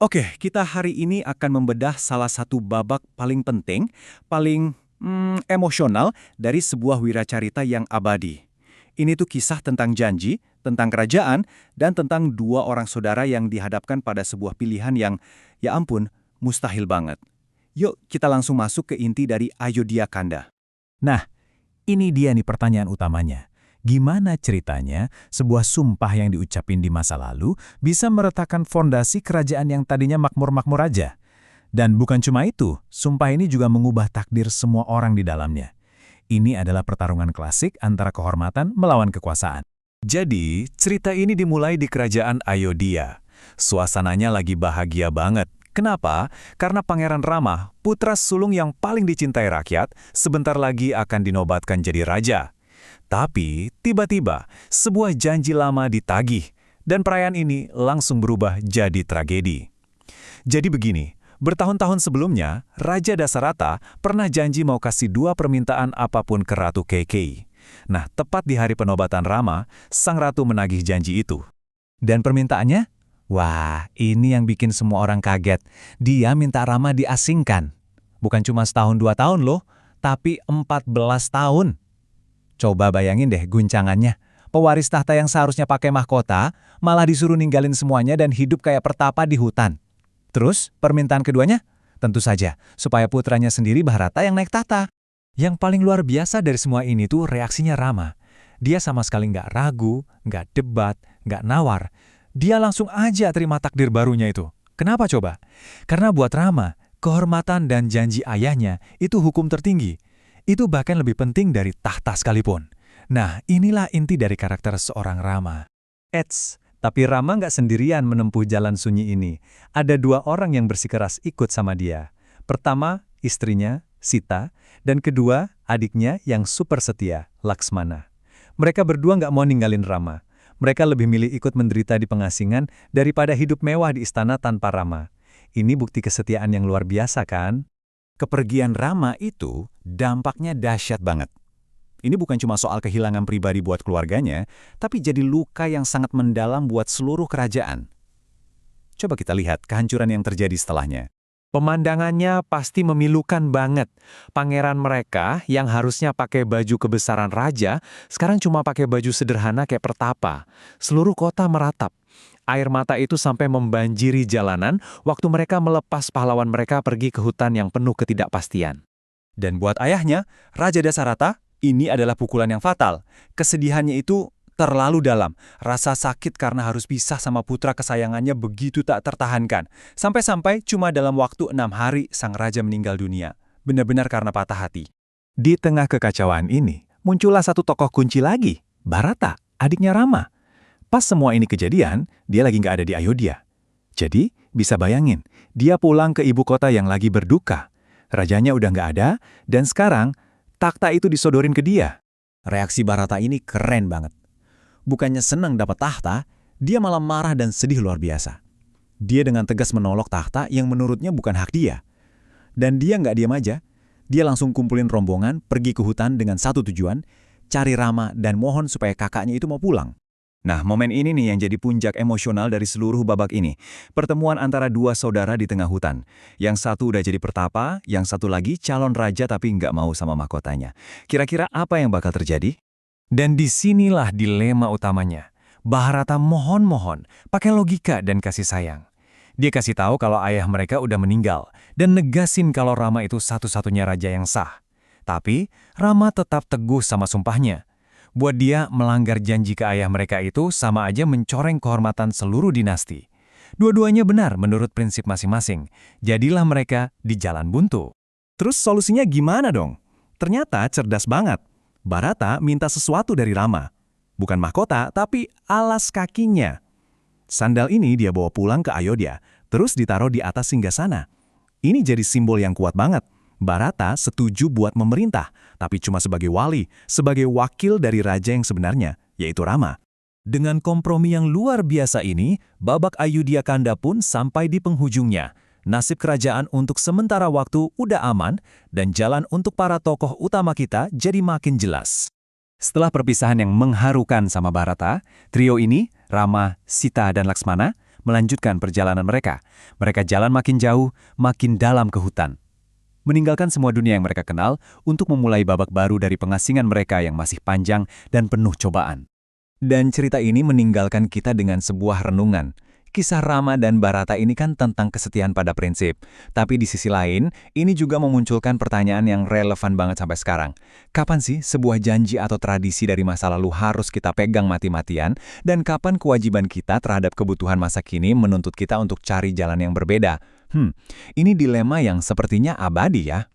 Oke, kita hari ini akan membedah salah satu babak paling penting, paling emosional dari sebuah wiracarita yang abadi. Ini tuh kisah tentang janji, tentang kerajaan, dan tentang dua orang saudara yang dihadapkan pada sebuah pilihan yang, ya ampun, mustahil banget. Yuk, kita langsung masuk ke inti dari Ayodhya Kanda. Nah, ini dia nih pertanyaan utamanya. Gimana ceritanya sebuah sumpah yang diucapin di masa lalu bisa meretakkan fondasi kerajaan yang tadinya makmur-makmur aja? Dan bukan cuma itu, sumpah ini juga mengubah takdir semua orang di dalamnya. Ini adalah pertarungan klasik antara kehormatan melawan kekuasaan. Jadi, cerita ini dimulai di kerajaan Ayodhya. Suasananya lagi bahagia banget. Kenapa? Karena Pangeran Rama, putra sulung yang paling dicintai rakyat, sebentar lagi akan dinobatkan jadi raja. Tapi, tiba-tiba, sebuah janji lama ditagih, dan perayaan ini langsung berubah jadi tragedi. Jadi begini, bertahun-tahun sebelumnya, Raja Dasarata pernah janji mau kasih 2 permintaan apapun ke Ratu Keikei. Nah, tepat di hari penobatan Rama, sang ratu menagih janji itu. Dan permintaannya? Wah, ini yang bikin semua orang kaget. Dia minta Rama diasingkan. Bukan cuma setahun 2 tahun loh, tapi 14 tahun. Coba bayangin deh guncangannya. Pewaris tahta yang seharusnya pakai mahkota, malah disuruh ninggalin semuanya dan hidup kayak pertapa di hutan. Terus, permintaan keduanya? Tentu saja, supaya putranya sendiri Bharata yang naik tahta. Yang paling luar biasa dari semua ini tuh reaksinya Rama. Dia sama sekali nggak ragu, nggak debat, nggak nawar. Dia langsung aja terima takdir barunya itu. Kenapa coba? Karena buat Rama, kehormatan dan janji ayahnya itu hukum tertinggi. Itu bahkan lebih penting dari tahta sekalipun. Nah, inilah inti dari karakter seorang Rama. Tapi Rama nggak sendirian menempuh jalan sunyi ini. Ada 2 orang yang bersikeras ikut sama dia. Pertama, istrinya, Sita, dan kedua, adiknya yang super setia, Laksmana. Mereka berdua nggak mau ninggalin Rama. Mereka lebih milih ikut menderita di pengasingan daripada hidup mewah di istana tanpa Rama. Ini bukti kesetiaan yang luar biasa kan? Kepergian Rama itu dampaknya dahsyat banget. Ini bukan cuma soal kehilangan pribadi buat keluarganya, tapi jadi luka yang sangat mendalam buat seluruh kerajaan. Coba kita lihat kehancuran yang terjadi setelahnya. Pemandangannya pasti memilukan banget. Pangeran mereka yang harusnya pakai baju kebesaran raja, sekarang cuma pakai baju sederhana kayak pertapa. Seluruh kota meratap. Air mata itu sampai membanjiri jalanan waktu mereka melepas pahlawan mereka pergi ke hutan yang penuh ketidakpastian. Dan buat ayahnya, Raja Dasarata, ini adalah pukulan yang fatal. Kesedihannya itu terlalu dalam. Rasa sakit karena harus pisah sama putra kesayangannya begitu tak tertahankan. Sampai-sampai cuma dalam waktu 6 hari sang raja meninggal dunia. Benar-benar karena patah hati. Di tengah kekacauan ini, muncullah satu tokoh kunci lagi, Bharata, adiknya Rama. Pas semua ini kejadian, dia lagi nggak ada di Ayodhya. Jadi, bisa bayangin, dia pulang ke ibu kota yang lagi berduka. Rajanya udah nggak ada, dan sekarang, takhta itu disodorin ke dia. Reaksi Bharata ini keren banget. Bukannya senang dapat tahta, dia malah marah dan sedih luar biasa. Dia dengan tegas menolak tahta yang menurutnya bukan hak dia. Dan dia nggak diam aja. Dia langsung kumpulin rombongan, pergi ke hutan dengan satu tujuan, cari Rama dan mohon supaya kakaknya itu mau pulang. Nah, momen ini nih yang jadi puncak emosional dari seluruh babak ini. Pertemuan antara 2 saudara di tengah hutan. Yang satu udah jadi pertapa, yang satu lagi calon raja tapi nggak mau sama mahkotanya. Kira-kira apa yang bakal terjadi? Dan disinilah dilema utamanya. Bharata mohon-mohon, pakai logika dan kasih sayang. Dia kasih tahu kalau ayah mereka udah meninggal, dan negasin kalau Rama itu satu-satunya raja yang sah. Tapi, Rama tetap teguh sama sumpahnya. Buat dia, melanggar janji ke ayah mereka itu sama aja mencoreng kehormatan seluruh dinasti. Dua-duanya benar menurut prinsip masing-masing. Jadilah mereka di jalan buntu. Terus solusinya gimana dong? Ternyata cerdas banget. Bharata minta sesuatu dari Rama. Bukan mahkota, tapi alas kakinya. Sandal ini dia bawa pulang ke Ayodhya, terus ditaruh di atas singgasana. Ini jadi simbol yang kuat banget. Bharata setuju buat memerintah, tapi cuma sebagai wali, sebagai wakil dari raja yang sebenarnya, yaitu Rama. Dengan kompromi yang luar biasa ini, babak Ayodhya Kanda pun sampai di penghujungnya. Nasib kerajaan untuk sementara waktu udah aman, dan jalan untuk para tokoh utama kita jadi makin jelas. Setelah perpisahan yang mengharukan sama Bharata, trio ini, Rama, Sita, dan Laksmana, melanjutkan perjalanan mereka. Mereka jalan makin jauh, makin dalam ke hutan. Meninggalkan semua dunia yang mereka kenal untuk memulai babak baru dari pengasingan mereka yang masih panjang dan penuh cobaan. Dan cerita ini meninggalkan kita dengan sebuah renungan. Kisah Rama dan Bharata ini kan tentang kesetiaan pada prinsip. Tapi di sisi lain, ini juga memunculkan pertanyaan yang relevan banget sampai sekarang. Kapan sih sebuah janji atau tradisi dari masa lalu harus kita pegang mati-matian? Dan kapan kewajiban kita terhadap kebutuhan masa kini menuntut kita untuk cari jalan yang berbeda? Ini dilema yang sepertinya abadi ya.